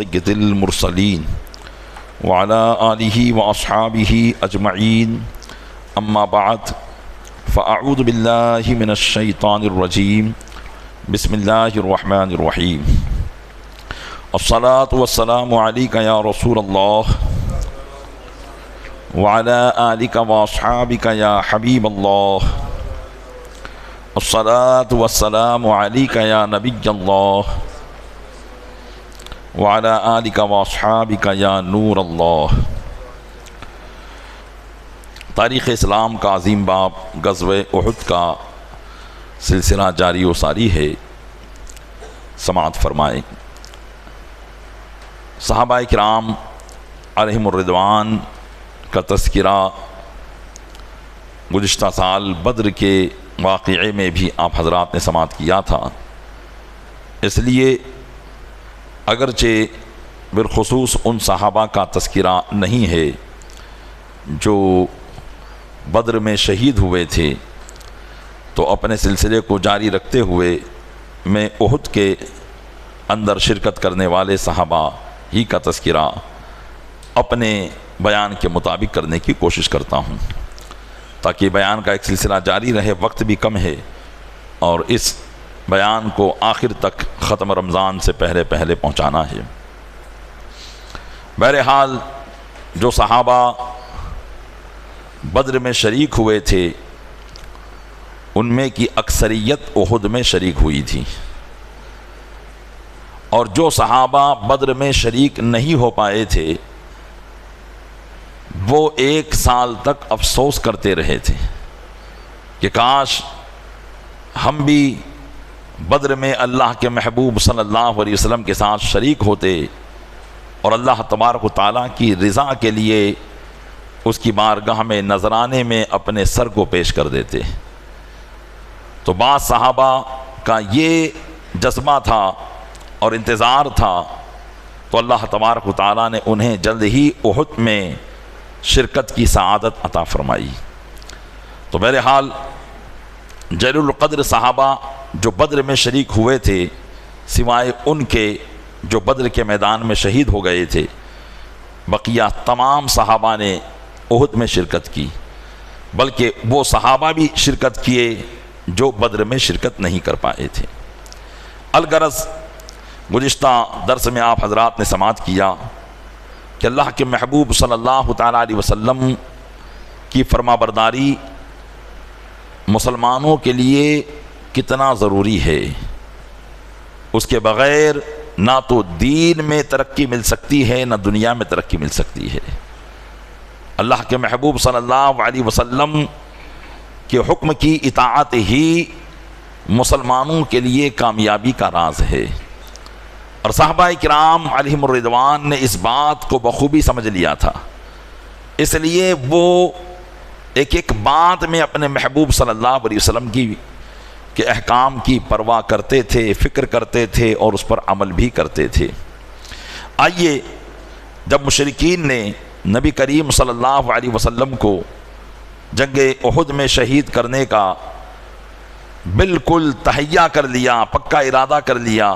سید المرسلین وعلی آلہ واصحابہ اجمعین اما بعد فاعوذ باللہ من الشیطان الرجیم بسم اللہ الرحمن الرحیم الصلاۃ والسلام علیک یا رسول اللہ وعلی آلک واصحابک یا حبیب اللہ الصلاۃ والسلام علیک یا نبی اللہ وعلی آلک واصحابک یا نور اللہ۔ تاریخ اسلام کا عظیم باب غزوہ احد کا سلسلہ جاری و ساری ہے، سماعت فرمائیں۔ صحابہ کرام علیہم الرضوان کا تذکرہ گزشتہ سال بدر کے واقعے میں بھی آپ حضرات نے سماعت کیا تھا، اس لیے اگرچہ بالخصوص ان صحابہ کا تذکرہ نہیں ہے جو بدر میں شہید ہوئے تھے، تو اپنے سلسلے کو جاری رکھتے ہوئے میں احد کے اندر شرکت کرنے والے صحابہ ہی کا تذکرہ اپنے بیان کے مطابق کرنے کی کوشش کرتا ہوں، تاکہ بیان کا ایک سلسلہ جاری رہے۔ وقت بھی کم ہے اور اس بیان کو آخر تک ختم رمضان سے پہلے پہنچانا ہے۔ بہرحال جو صحابہ بدر میں شریک ہوئے تھے ان میں کی اکثریت احد میں شریک ہوئی تھی، اور جو صحابہ بدر میں شریک نہیں ہو پائے تھے وہ 1 سال تک افسوس کرتے رہے تھے کہ کاش ہم بھی بدر میں اللہ کے محبوب صلی اللہ علیہ وسلم کے ساتھ شریک ہوتے اور اللہ تبارک و تعالیٰ کی رضا کے لیے اس کی بارگاہ میں نذرانے میں اپنے سر کو پیش کر دیتے۔ تو بعض صحابہ کا یہ جذبہ تھا اور انتظار تھا، تو اللہ تبارک و تعالیٰ نے انہیں جلد ہی احد میں شرکت کی سعادت عطا فرمائی۔ تو بہرحال جلیل القدر صحابہ جو بدر میں شریک ہوئے تھے، سوائے ان کے جو بدر کے میدان میں شہید ہو گئے تھے، بقیہ تمام صحابہ نے احد میں شرکت کی، بلکہ وہ صحابہ بھی شرکت کیے جو بدر میں شرکت نہیں کر پائے تھے۔ الغرض گزشتہ درس میں آپ حضرات نے سماعت کیا کہ اللہ کے محبوب صلی اللہ تعالیٰ علیہ وسلم کی فرما برداری مسلمانوں کے لیے کتنا ضروری ہے۔ اس کے بغیر نہ تو دین میں ترقی مل سکتی ہے نہ دنیا میں ترقی مل سکتی ہے۔ اللہ کے محبوب صلی اللہ علیہ وسلم کے حکم کی اطاعت ہی مسلمانوں کے لیے کامیابی کا راز ہے، اور صحابہ کرام علیہم الرضوان نے اس بات کو بخوبی سمجھ لیا تھا، اس لیے وہ ایک بات میں اپنے محبوب صلی اللہ علیہ وسلم کے احکام کی پرواہ کرتے تھے، فکر کرتے تھے اور اس پر عمل بھی کرتے تھے۔ آئیے، جب مشرکین نے نبی کریم صلی اللہ علیہ وسلم کو جنگ احد میں شہید کرنے کا بالکل تہیہ کر لیا، پکا ارادہ کر لیا،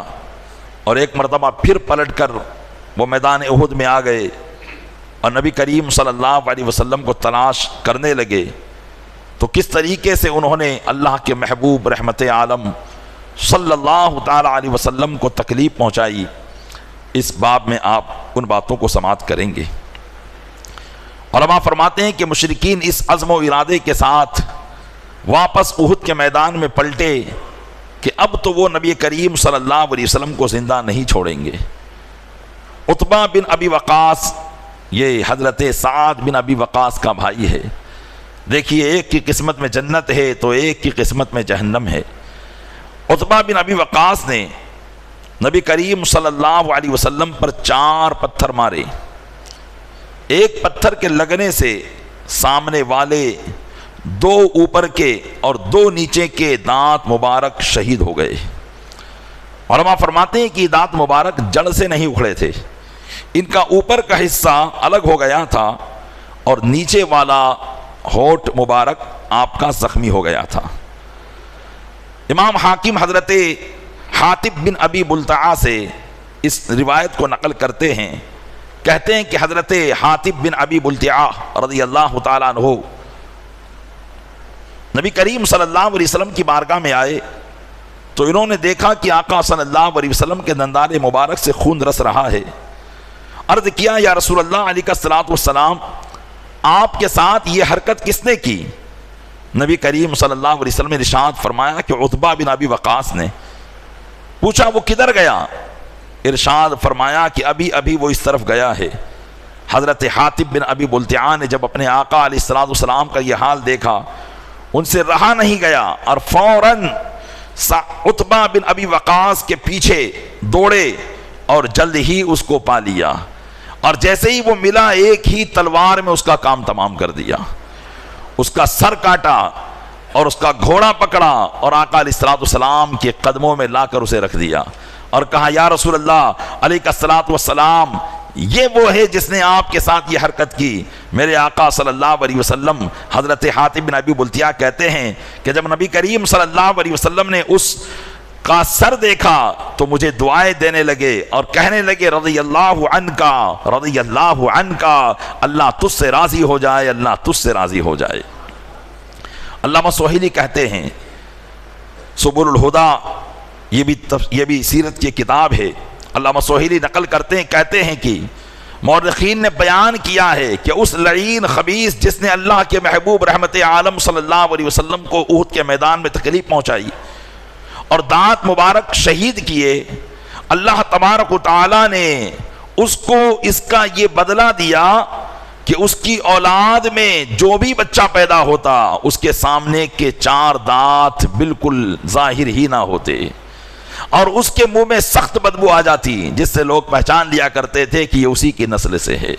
اور ایک مرتبہ پھر پلٹ کر وہ میدان احد میں آ گئے اور نبی کریم صلی اللہ علیہ وسلم کو تلاش کرنے لگے، تو کس طریقے سے انہوں نے اللہ کے محبوب رحمت عالم صلی اللہ تعالی علیہ وسلم کو تکلیف پہنچائی، اس باب میں آپ ان باتوں کو سماعت کریں گے۔ علماء فرماتے ہیں کہ مشرکین اس عزم و ارادے کے ساتھ واپس احد کے میدان میں پلٹے کہ اب تو وہ نبی کریم صلی اللہ علیہ وسلم کو زندہ نہیں چھوڑیں گے۔ عتبہ بن ابی وقاص، یہ حضرت سعد بن ابی وقاص کا بھائی ہے، دیکھیے ایک کی قسمت میں جنت ہے تو ایک کی قسمت میں جہنم ہے۔ عتبہ بن ابی وقاص نے نبی کریم صلی اللہ علیہ وسلم پر 4 پتھر مارے، ایک پتھر کے لگنے سے سامنے والے 2 اوپر کے اور 2 نیچے کے دانت مبارک شہید ہو گئے۔ علماء فرماتے ہیں کہ دانت مبارک جڑ سے نہیں اکھڑے تھے، ان کا اوپر کا حصہ الگ ہو گیا تھا اور نیچے والا ہونٹ مبارک آپ کا زخمی ہو گیا تھا۔ امام حاکم حضرت حاتب بن ابی بلتعہ سے اس روایت کو نقل کرتے ہیں، کہتے ہیں کہ حضرت حاتب بن ابی بلتعہ رضی اللہ تعالیٰ عنہ نبی کریم صلی اللہ علیہ وسلم کی بارگاہ میں آئے تو انہوں نے دیکھا کہ آقا صلی اللہ علیہ وسلم کے دندان مبارک سے خون رس رہا ہے۔ عرض کیا یا رسول اللہ علیہ الصلوۃ والسلام، آپ کے ساتھ یہ حرکت کس نے کی؟ نبی کریم صلی اللہ علیہ وسلم نے ارشاد فرمایا کہ عتبہ بن ابی وقاص نے۔ پوچھا وہ کدھر گیا؟ ارشاد فرمایا کہ ابھی ابھی وہ اس طرف گیا ہے۔ حضرت حاتب بن ابی بلتعہ نے جب اپنے آقا علیہ الصلوۃ والسلام کا یہ حال دیکھا، ان سے رہا نہیں گیا اور فوراً عتبہ بن ابی وقاص کے پیچھے دوڑے اور جلد ہی اس کو پا لیا، اور جیسے ہی وہ ملا ایک ہی تلوار میں اس کا کام تمام کر دیا، اس کا سر کاٹا اور اس کا گھوڑا پکڑا اور آقا علیہ الصلوۃ والسلام کے قدموں میں لا کر اسے رکھ دیا اور کہا یا رسول اللہ علیہ الصلوۃ والسلام، یہ وہ ہے جس نے آپ کے ساتھ یہ حرکت کی۔ میرے آقا صلی اللہ علیہ وسلم حضرت حاتب بن ابی بلتعہ کہتے ہیں کہ جب نبی کریم صلی اللہ علیہ وسلم نے اس کا سر دیکھا تو مجھے دعائیں دینے لگے اور کہنے لگے رضی اللہ عنکا، رضی اللہ عنکا، اللہ تجھ سے راضی ہو جائے، اللہ تجھ سے راضی ہو جائے۔ علامہ سہیلی کہتے ہیں سبل الہدی، یہ بھی سیرت کی کتاب ہے، علامہ سہیلی نقل کرتے ہیں، کہتے ہیں کہ مورخین نے بیان کیا ہے کہ اس لعین خبیث جس نے اللہ کے محبوب رحمت عالم صلی اللہ علیہ وسلم کو احد کے میدان میں تکلیف پہنچائی اور دانت مبارک شہید کیے، اللہ تبارک و تعالی نے اس کو اس کا یہ بدلہ دیا کہ اس کی اولاد میں جو بھی بچہ پیدا ہوتا اس کے سامنے کے 4 دانت بالکل ظاہر ہی نہ ہوتے اور اس کے منہ میں سخت بدبو آ جاتی، جس سے لوگ پہچان لیا کرتے تھے کہ یہ اسی کی نسل سے ہے۔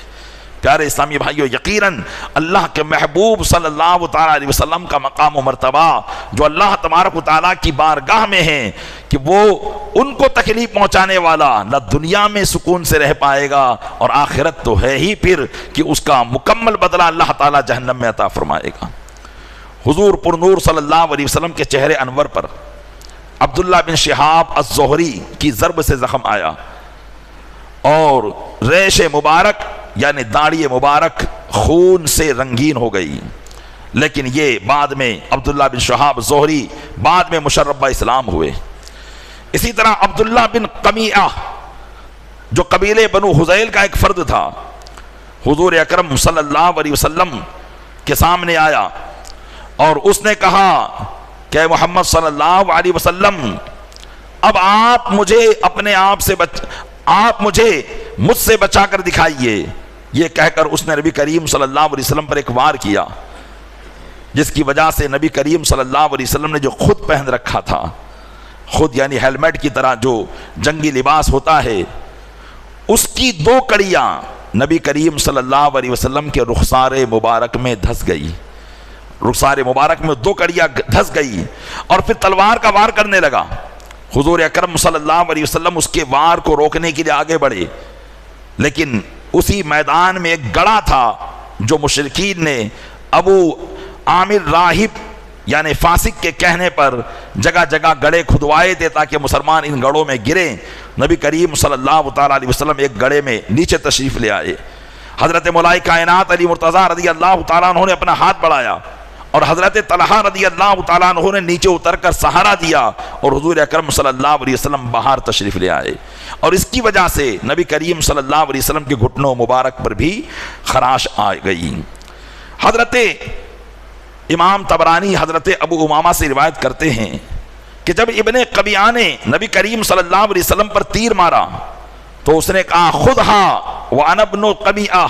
پیارے اسلامی بھائیو، یقیناً اللہ کے محبوب صلی اللہ تعالیٰ علیہ وسلم کا مقام و مرتبہ جو اللہ تبارک و تعالیٰ کی بارگاہ میں ہے کہ وہ ان کو تکلیف پہنچانے والا نہ دنیا میں سکون سے رہ پائے گا اور آخرت تو ہے ہی پھر کہ اس کا مکمل بدلہ اللہ تعالیٰ جہنم میں عطا فرمائے گا۔ حضور پر نور صلی اللہ علیہ وسلم کے چہرے انور پر عبداللہ بن شہاب الزہری کی ضرب سے زخم آیا اور ریش مبارک یعنی داڑھی مبارک خون سے رنگین ہو گئی، لیکن یہ بعد میں عبداللہ بن شہاب الزہری بعد میں مشرب اسلام ہوئے۔ اسی طرح عبداللہ بن قمیعہ جو قبیلے بنو حذیل کا ایک فرد تھا، حضور اکرم صلی اللہ علیہ وسلم کے سامنے آیا اور اس نے کہا کہ محمد صلی اللہ علیہ وسلم اب آپ مجھے اپنے آپ سے مجھ سے بچا کر دکھائیے۔ یہ کہہ کر اس نے نبی کریم صلی اللہ علیہ وسلم پر ایک وار کیا، جس کی وجہ سے نبی کریم صلی اللہ علیہ وسلم نے جو خود پہن رکھا تھا، خود یعنی ہیلمٹ کی طرح جو جنگی لباس ہوتا ہے، اس کی 2 کڑیاں نبی کریم صلی اللہ علیہ وسلم کے رخسار مبارک میں دھس گئی، رخسار مبارک میں 2 کڑیاں دھس گئی اور پھر تلوار کا وار کرنے لگا۔ حضور اکرم صلی اللہ علیہ وسلم اس کے وار کو روکنے کے لیے آگے بڑھے، لیکن اسی میدان میں ایک گڑھا تھا جو مشرکین نے ابو عامر راہب یعنی فاسق کے کہنے پر جگہ جگہ گڑھے کھدوائے تھے تاکہ مسلمان ان گڑھوں میں گریں۔ نبی کریم صلی اللہ تعالیٰ علیہ وسلم ایک گڑھے میں نیچے تشریف لے آئے۔ حضرت مولا کائنات علی مرتضیٰ رضی اللہ تعالیٰ عنہ نے اپنا ہاتھ بڑھایا اور حضرت طلحہ رضی اللہ تعالیٰ عنہ نے نیچے اتر کر سہارا دیا اور حضور اکرم صلی اللہ علیہ وسلم باہر تشریف لے آئے، اور اس کی وجہ سے نبی کریم صلی اللہ علیہ وسلم کے گھٹنوں مبارک پر بھی خراش آ گئی۔ حضرت امام طبرانی حضرت ابو امامہ سے روایت کرتے ہیں کہ جب ابن قمیعہ نے نبی کریم صلی اللہ علیہ وسلم پر تیر مارا تو اس نے کہا خودھا وانا ابن قمیعہ،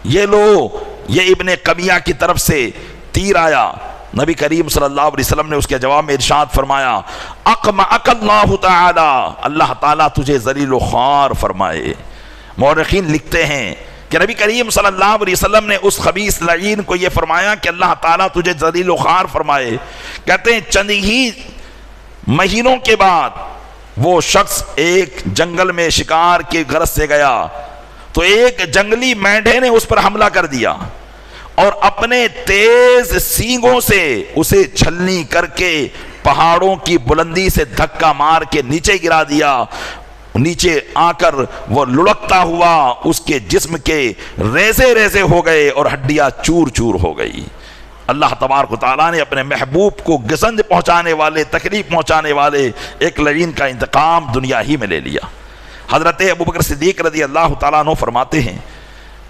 یہ لو، یہ ابن قمیعہ کی طرف سے تیر آیا۔ نبی کریم صلی اللہ علیہ وسلم نے اس کے جواب میں ارشاد فرمایا اقمعک اللہ تعالی، اللہ تعالیٰ تجھے ذلیل و خوار فرمائے۔ مورخین لکھتے ہیں کہ نبی کریم صلی اللہ علیہ وسلم نے اس خبیث لعین کو یہ فرمایا کہ اللہ تعالیٰ تجھے ذلیل و خوار فرمائے۔ کہتے ہیں چند ہی مہینوں کے بعد وہ شخص ایک جنگل میں شکار کے غرض سے گیا تو ایک جنگلی مینڈھے نے اس پر حملہ کر دیا اور اپنے تیز سینگوں سے اسے چھلنی کر کے پہاڑوں کی بلندی سے دھکا مار کے نیچے گرا دیا۔ نیچے آ کر وہ لڑکتا ہوا اس کے جسم کے ریزے ریزے ہو گئے اور ہڈیاں چور چور ہو گئی۔ اللہ تبارک و تعالیٰ نے اپنے محبوب کو گزند پہنچانے والے، تکلیف پہنچانے والے ایک لعین کا انتقام دنیا ہی میں لے لیا۔ حضرت ابوبکر صدیق رضی اللہ تعالیٰ عنہ فرماتے ہیں،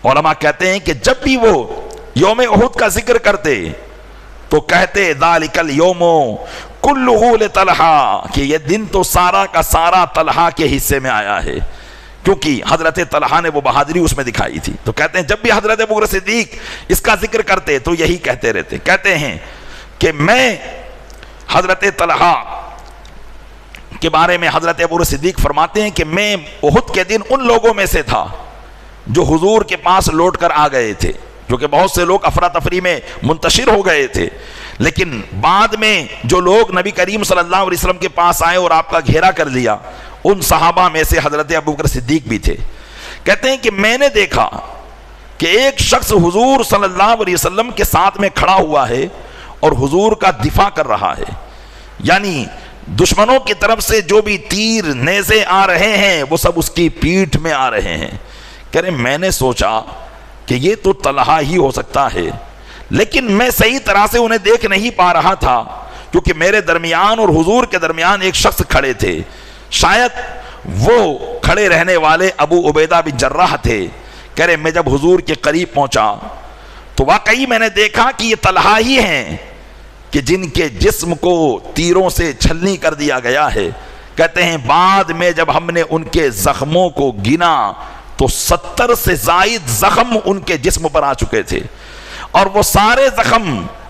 علماء کہتے ہیں کہ جب بھی وہ یوم احد کا ذکر کرتے تو کہتے ذالک الیوم کلہ لطلحہ، کہ یہ دن تو سارا کا سارا طلحہ کے حصے میں آیا ہے، کیونکہ حضرت طلحہ نے وہ بہادری اس میں دکھائی تھی۔ تو کہتے ہیں جب بھی حضرت ابوبکر صدیق اس کا ذکر کرتے تو یہی کہتے رہتے، کہتے ہیں کہ میں حضرت طلحہ کے بارے میں حضرت ابوبکر صدیق فرماتے ہیں کہ میں احد کے دن ان لوگوں میں سے تھا جو حضور کے پاس لوٹ کر آ گئے تھے، کیونکہ بہت سے لوگ افراتفری میں منتشر ہو گئے تھے، لیکن بعد میں جو لوگ نبی کریم صلی اللہ علیہ وسلم کے پاس آئے اور آپ کا گھیرا کر لیا، ان صحابہ میں سے حضرت ابوبکر صدیق بھی تھے۔ کہتے ہیں کہ میں نے دیکھا کہ ایک شخص حضور صلی اللہ علیہ وسلم کے ساتھ میں کھڑا ہوا ہے اور حضور کا دفاع کر رہا ہے، یعنی دشمنوں کی طرف سے جو بھی تیر نیزے آ رہے ہیں وہ سب اس کی پیٹھ میں آ رہے ہیں۔ کہہ رہے میں نے سوچا کہ یہ تو طلحہ ہی ہو سکتا ہے، لیکن میں صحیح طرح سے انہیں دیکھ نہیں پا رہا تھا، کیونکہ میرے درمیان اور حضور کے درمیان ایک شخص کھڑے تھے، شاید وہ کھڑے رہنے والے ابو عبیدہ بن جراح تھے۔ کہہ رہے میں جب حضور کے قریب پہنچا تو واقعی میں نے دیکھا کہ یہ طلحہ ہی ہیں کہ جن کے جسم کو تیروں سے چھلنی کر دیا گیا ہے۔ کہتے ہیں بعد میں جب ہم نے ان کے زخموں کو گنا تو 70 سے زائد زخم ان کے جسم پر آ چکے تھے، اور وہ سارے زخم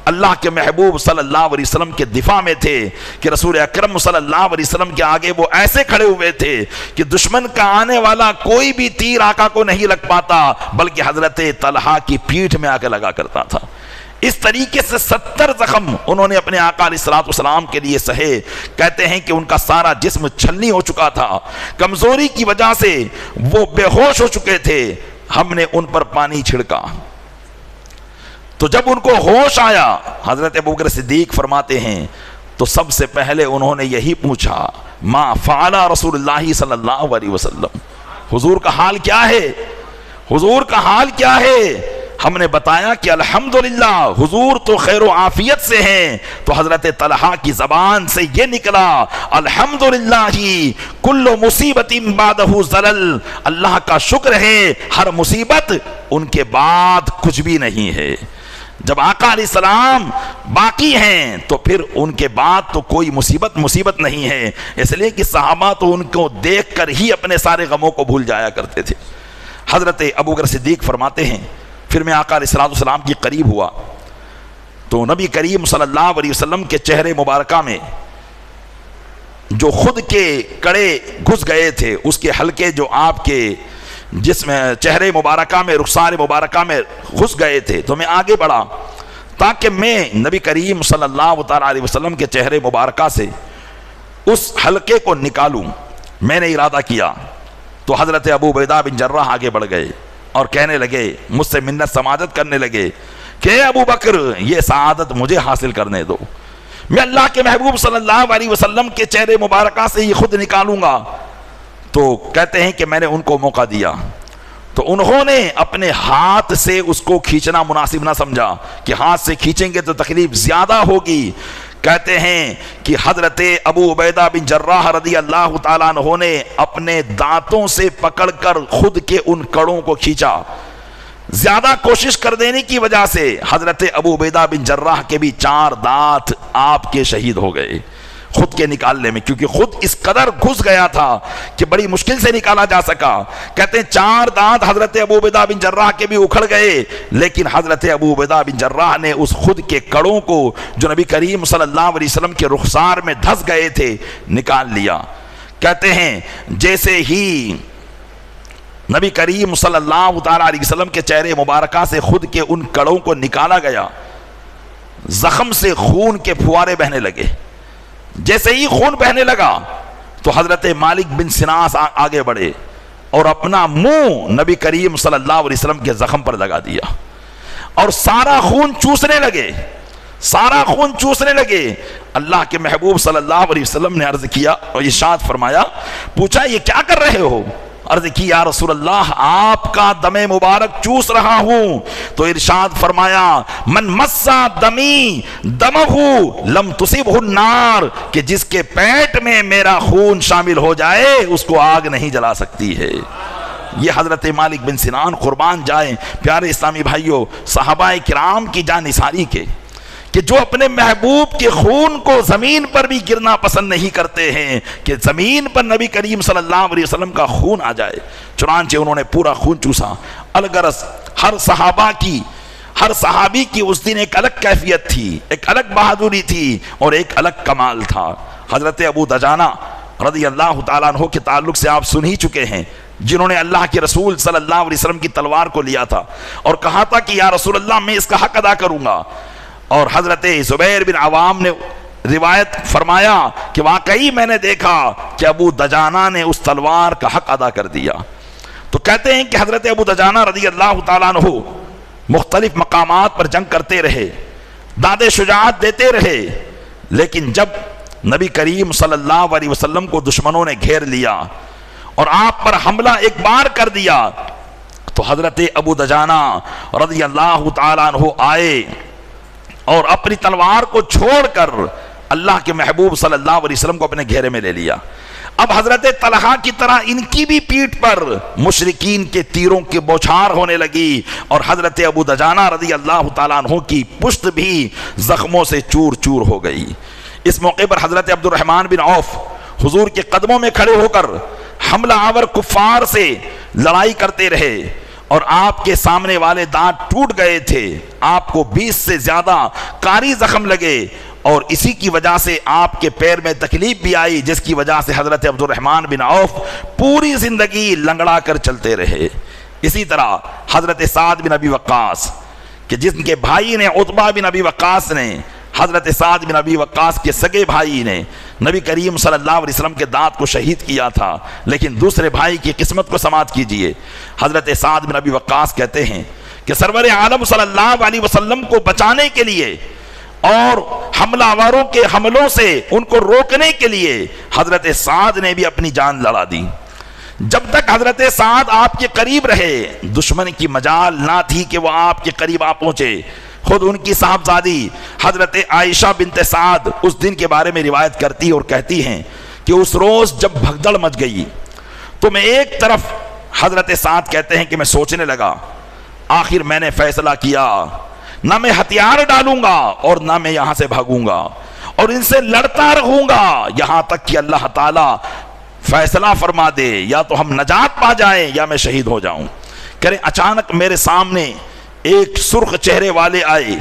اللہ کے محبوب صلی اللہ علیہ وسلم کے دفاع میں تھے کہ رسول اکرم صلی اللہ علیہ وسلم کے آگے وہ ایسے کھڑے ہوئے تھے کہ دشمن کا آنے والا کوئی بھی تیر آقا کو نہیں لگ پاتا، بلکہ حضرت طلحہ کی پیٹھ میں آ کے لگا کرتا تھا۔ اس طریقے سے 70 زخم انہوں نے اپنے آقا علیہ الصلوۃ والسلام کے لیے سہے۔ کہتے ہیں کہ ان کا سارا جسم چھلنی ہو چکا تھا، کمزوری کی وجہ سے وہ بے ہوش ہو چکے تھے۔ ہم نے ان پر پانی چھڑکا تو جب ان کو ہوش آیا، حضرت ابوبکر صدیق فرماتے ہیں تو سب سے پہلے انہوں نے یہی پوچھا ما فعل رسول اللہ صلی اللہ علیہ وسلم، حضور کا حال کیا ہے، حضور کا حال کیا ہے؟ ہم نے بتایا کہ الحمدللہ حضور تو خیر و عافیت سے ہیں۔ تو حضرت طلحہ کی زبان سے یہ نکلا الحمدللہ کل مصیبت بعدہ زلل، اللہ کا شکر ہے ہر مصیبت ان کے بعد کچھ بھی نہیں ہے۔ جب آقا علیہ السلام باقی ہیں تو پھر ان کے بعد تو کوئی مصیبت نہیں ہے، اس لیے کہ صحابہ تو ان کو دیکھ کر ہی اپنے سارے غموں کو بھول جایا کرتے تھے۔ حضرت ابوبکر صدیق فرماتے ہیں پھر میں آقا علیہ السلام کی قریب ہوا تو نبی کریم صلی اللہ علیہ وسلم کے چہرے مبارکہ میں جو خود کے کڑے گھس گئے تھے، اس کے حلقے جو آپ کے جسم چہرے مبارکہ میں، رخسار مبارکہ میں گھس گئے تھے، تو میں آگے بڑھا تاکہ میں نبی کریم صلی اللہ تعالیٰ علیہ وسلم کے چہرے مبارکہ سے اس حلقے کو نکالوں۔ میں نے ارادہ کیا تو حضرت ابو عبیدہ بن جراح آگے بڑھ گئے اور کہنے لگے، مجھ سے منت سماجت کرنے لگے کہ اے ابو بکر یہ سعادت مجھے حاصل کرنے دو، میں اللہ کے محبوب صلی اللہ علیہ وسلم کے چہرے مبارکہ سے یہ خود نکالوں گا۔ تو کہتے ہیں کہ میں نے ان کو موقع دیا تو انہوں نے اپنے ہاتھ سے اس کو کھینچنا مناسب نہ سمجھا کہ ہاتھ سے کھینچیں گے تو تکلیف زیادہ ہوگی۔ کہتے ہیں کہ حضرت ابو عبیدہ بن جراح رضی اللہ تعالیٰ عنہ نے اپنے دانتوں سے پکڑ کر خود کے ان کڑوں کو کھینچا۔ زیادہ کوشش کر دینے کی وجہ سے حضرت ابو عبیدہ بن جراح کے بھی 4 دانت آپ کے شہید ہو گئے خود کے نکالنے میں، کیونکہ خود اس قدر گھس گیا تھا کہ بڑی مشکل سے نکالا جا سکا۔ کہتے ہیں 4 دانت حضرت ابو عبیدہ بن جراح کے بھی اکھڑ گئے، لیکن حضرت ابو عبیدہ بن جراح نے اس خود کے کڑوں کو جو نبی کریم صلی اللہ علیہ وسلم کے رخسار میں دھس گئے تھے نکال لیا۔ کہتے ہیں جیسے ہی نبی کریم صلی اللہ تعالیٰ علیہ وسلم کے چہرے مبارکہ سے خود کے ان کڑوں کو نکالا گیا، زخم سے خون کے پھوارے بہنے لگے۔ جیسے ہی خون بہنے لگا تو حضرت مالک بن سناس آگے بڑھے اور اپنا منہ نبی کریم صلی اللہ علیہ وسلم کے زخم پر لگا دیا اور سارا خون چوسنے لگے۔ سارا خون چوسنے لگے۔ اللہ کے محبوب صلی اللہ علیہ وسلم نے عرض کیا اور ارشاد فرمایا، پوچھا یہ کیا کر رہے ہو؟ عرض کی یا رسول اللہ آپ کا دم مبارک چوس رہا ہوں۔ تو ارشاد فرمایا من مسا دمی دمہ لم تصبہ النار، کہ جس کے پیٹ میں میرا خون شامل ہو جائے اس کو آگ نہیں جلا سکتی ہے۔ یہ حضرت مالک بن سنان قربان جائیں پیارے اسلامی بھائیوں صحابہ کرام کی جانثاری کے، کہ جو اپنے محبوب کے خون کو زمین پر بھی گرنا پسند نہیں کرتے ہیں کہ زمین پر نبی کریم صلی اللہ علیہ وسلم کا خون آ جائے۔ چنانچہ انہوں نے پورا خون چوسا۔ الغرض ہر صحابی کی اس دن ایک الگ کیفیت تھی، ایک الگ بہادری تھی اور ایک الگ کمال تھا۔ حضرت ابو دجانہ رضی اللہ تعالیٰ عنہ کے تعلق سے آپ سن ہی چکے ہیں، جنہوں نے اللہ کے رسول صلی اللہ علیہ وسلم کی تلوار کو لیا تھا اور کہا تھا کہ یا رسول اللہ میں اس کا حق ادا کروں گا، اور حضرت زبیر بن عوام نے روایت فرمایا کہ واقعی میں نے دیکھا کہ ابو دجانہ نے اس تلوار کا حق ادا کر دیا۔ تو کہتے ہیں کہ حضرت ابو دجانہ رضی اللہ تعالیٰ عنہ مختلف مقامات پر جنگ کرتے رہے، داد شجاعت دیتے رہے، لیکن جب نبی کریم صلی اللہ علیہ وسلم کو دشمنوں نے گھیر لیا اور آپ پر حملہ ایک بار کر دیا تو حضرت ابو دجانہ رضی اللہ تعالیٰ عنہ آئے اور اپنی تلوار کو چھوڑ کر اللہ کے محبوب صلی اللہ علیہ وسلم کو اپنے گھیرے میں لے لیا۔ اب حضرت طلحہ کی طرح ان کی بھی پیٹھ پر مشرکین کے تیروں کی بوچھار ہونے لگی اور حضرت ابو دجانہ رضی اللہ تعالیٰ عنہ کی پشت بھی زخموں سے چور چور ہو گئی۔ اس موقع پر حضرت عبد الرحمن بن عوف حضور کے قدموں میں کھڑے ہو کر حملہ آور کفار سے لڑائی کرتے رہے اور آپ کے سامنے والے دانت ٹوٹ گئے تھے، آپ کو 20 سے زیادہ کاری زخم لگے اور اسی کی وجہ سے آپ کے پیر میں تکلیف بھی آئی، جس کی وجہ سے حضرت عبد الرحمن بن عوف پوری زندگی لنگڑا کر چلتے رہے۔ اسی طرح حضرت سعد بن ابی وقاص کہ جن کے بھائی نے عتبہ بن ابی وقاص نے، حضرت سعد بن ابی وقاص کے سگے بھائی نے نبی کریم صلی اللہ علیہ وسلم کے دانت کو شہید کیا تھا، لیکن دوسرے بھائی کی قسمت کو سماعت کیجئے۔ حضرت سعد بن ابی وقاص کہتے ہیں کہ سرور عالم صلی اللہ علیہ وسلم کو بچانے کے لیے اور حملہ آوروں کے حملوں سے ان کو روکنے کے لیے حضرت سعد نے بھی اپنی جان لڑا دی۔ جب تک حضرت سعد آپ کے قریب رہے دشمن کی مجال نہ تھی کہ وہ آپ کے قریب آ پہنچے۔ خود ان کی صاحبزادی حضرت عائشہ بنت سعد اس دن کے بارے میں روایت کرتی اور کہتی ہیں کہ اس روز جب بھگدڑ مچ گئی تو میں ایک طرف، حضرت سعد کہتے ہیں کہ میں سوچنے لگا، آخر میں نے فیصلہ کیا نہ میں ہتھیار ڈالوں گا اور نہ میں یہاں سے بھاگوں گا اور ان سے لڑتا رہوں گا یہاں تک کہ اللہ تعالیٰ فیصلہ فرما دے، یا تو ہم نجات پا جائیں یا میں شہید ہو جاؤں۔ کریں اچانک میرے سامنے ایک سرخ چہرے والے آئے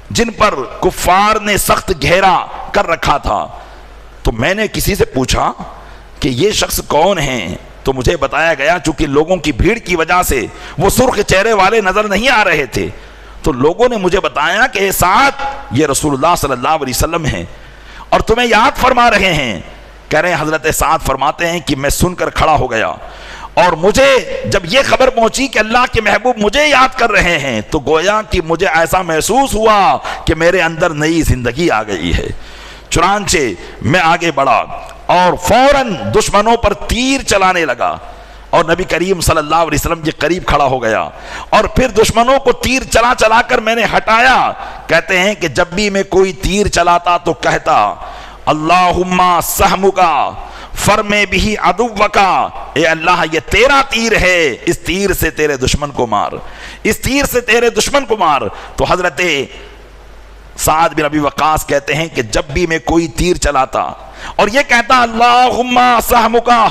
جن پر کفار نے سخت گھیرا کر رکھا تھا، تو میں نے کسی سے پوچھا کہ یہ شخص کون ہیں؟ تو مجھے بتایا گیا چونکہ لوگوں کی بھیڑ کی وجہ سے وہ سرخ چہرے والے نظر نہیں آ رہے تھے، تو لوگوں نے مجھے بتایا کہ اے سعد یہ رسول اللہ صلی اللہ علیہ وسلم ہیں اور تمہیں یاد فرما رہے ہیں۔ کہہ رہے ہیں حضرت سعد فرماتے ہیں کہ میں سن کر کھڑا ہو گیا اور مجھے جب یہ خبر پہنچی کہ اللہ کے محبوب مجھے یاد کر رہے ہیں تو گویا کہ مجھے ایسا محسوس ہوا کہ میرے اندر نئی زندگی آ گئی ہے۔ چنانچہ میں آگے بڑھا اور فوراً دشمنوں پر تیر چلانے لگا اور نبی کریم صلی اللہ علیہ وسلم کے قریب کھڑا ہو گیا اور پھر دشمنوں کو تیر چلا چلا کر میں نے ہٹایا۔ کہتے ہیں کہ جب بھی میں کوئی تیر چلاتا تو کہتا اللہم سہمکا فرمے بھی عدوکا، اے اللہ یہ تیرا تیر ہے، اس تیر سے تیرے دشمن کو مار، اس تیر سے تیرے دشمن کو مار۔ تو حضرت سعد بن ابی وقاص کہتے ہیں کہ جب بھی میں کوئی تیر چلاتا اور یہ کہتا اللہم سہمکا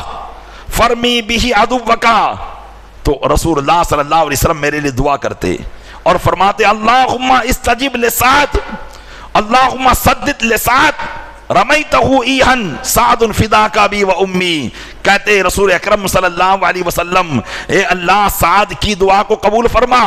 فرمی بھی عدوکا، تو رسول اللہ صلی اللہ علیہ وسلم میرے لیے دعا کرتے اور فرماتے اللہم استجب لسعد، اللہم سدد لسعد رمیتہ ایہن سعد فداک بی و امی۔ کہتے رسول اکرم صلی اللہ علیہ وسلم اے اللہ سعد کی دعا کو قبول فرما،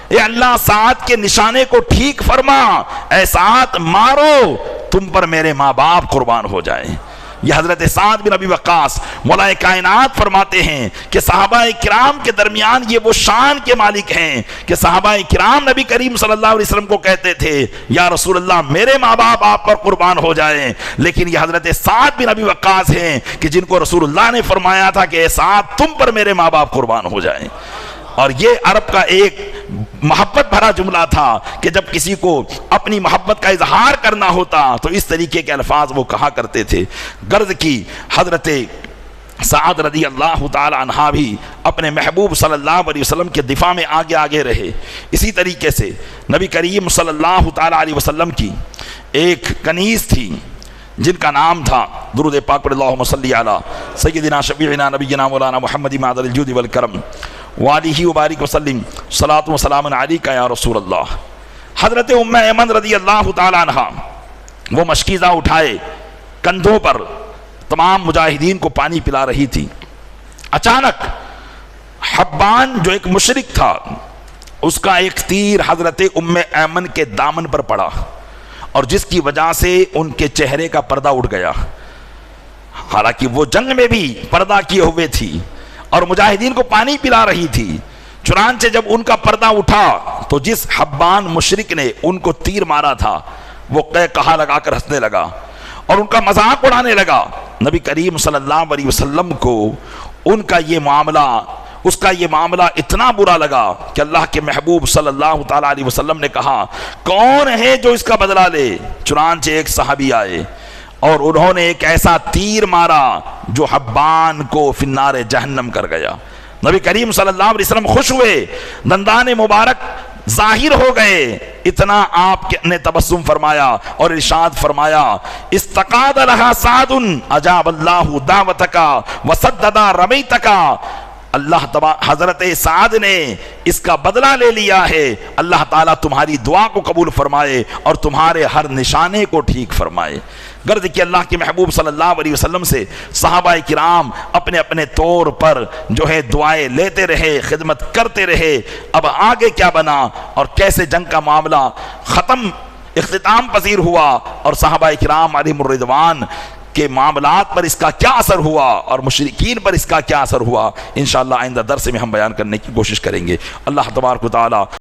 اے اللہ سعد کے نشانے کو ٹھیک فرما، اے سعد مارو تم پر میرے ماں باپ قربان ہو جائیں۔ یہ حضرت سعد بن ابی وقاص مولا کائنات فرماتے ہیں کہ صحابہ کرام کے درمیان یہ وہ شان کے مالک ہیں کہ صحابہ کرام نبی کریم صلی اللہ علیہ وسلم کو کہتے تھے یا رسول اللہ میرے ماں باپ آپ پر قربان ہو جائیں، لیکن یہ حضرت سعد بن ابی وقاص ہیں کہ جن کو رسول اللہ نے فرمایا تھا کہ اے سعد تم پر میرے ماں باپ قربان ہو جائیں۔ اور یہ عرب کا ایک محبت بھرا جملہ تھا کہ جب کسی کو اپنی محبت کا اظہار کرنا ہوتا تو اس طریقے کے الفاظ وہ کہا کرتے تھے۔ غرض کی حضرت سعد رضی اللہ تعالی عنہ بھی اپنے محبوب صلی اللہ علیہ وسلم کے دفاع میں آگے آگے رہے۔ اسی طریقے سے نبی کریم صلی اللہ تعالی علیہ وسلم کی ایک کنیز تھی جن کا نام تھا، درود پاک پر اللہم صلی علی سیدنا شفیعنا نبینا مولانا محمد معدل الجود والکرم وآلہ وبارک وسلم صلاۃ و سلام علیکہ یا رسول اللہ۔ حضرت ام ایمن رضی اللہ تعالی عنہ وہ مشکیزہ اٹھائے کندھوں پر تمام مجاہدین کو پانی پلا رہی تھی۔ اچانک حبان جو ایک مشرک تھا اس کا ایک تیر حضرت ام ایمن کے دامن پر پڑا اور جس کی وجہ سے ان کے چہرے کا پردہ اٹھ گیا، حالانکہ وہ جنگ میں بھی پردہ کیے ہوئے تھی اور مجاہدین کو پانی پلا رہی تھی۔ چنانچہ جب ان کا پردہ اٹھا تو جس حبان مشرک نے ان کو تیر مارا تھا وہ کہا لگا کر ہنسنے لگا اور ان کا مذاق اڑانے لگا۔ نبی کریم صلی اللہ علیہ وسلم کو ان کا یہ معاملہ، اس کا یہ معاملہ اتنا برا لگا کہ اللہ کے محبوب صلی اللہ تعالی علیہ وسلم نے کہا کون ہے جو اس کا بدلہ لے؟ چنانچہ ایک صحابی آئے اور انہوں نے ایک ایسا تیر مارا جو حبان کو فی النار جہنم کر گیا۔ نبی کریم صلی اللہ علیہ وسلم خوش ہوئے، دندان مبارک ظاہر ہو گئے، اتنا آپ نے تبسم فرمایا اور ارشاد فرمایا استقاد لہا سعد اجاب اللہ دعوتک وسدد رمیتک، اللہ حضرت سعد نے اس کا بدلہ لے لیا ہے، اللہ تعالیٰ تمہاری دعا کو قبول فرمائے اور تمہارے ہر نشانے کو ٹھیک فرمائے۔ غرض کہ اللہ کے محبوب صلی اللہ علیہ وسلم سے صحابہ کرام اپنے اپنے طور پر جو ہے دعائیں لیتے رہے، خدمت کرتے رہے۔ اب آگے کیا بنا اور کیسے جنگ کا معاملہ اختتام پذیر ہوا اور صحابہ کرام علیہم الرضوان کے معاملات پر اس کا کیا اثر ہوا اور مشرکین پر اس کا کیا اثر ہوا، انشاءاللہ آئندہ درس میں ہم بیان کرنے کی کوشش کریں گے۔ اللہ تبارک و تعالی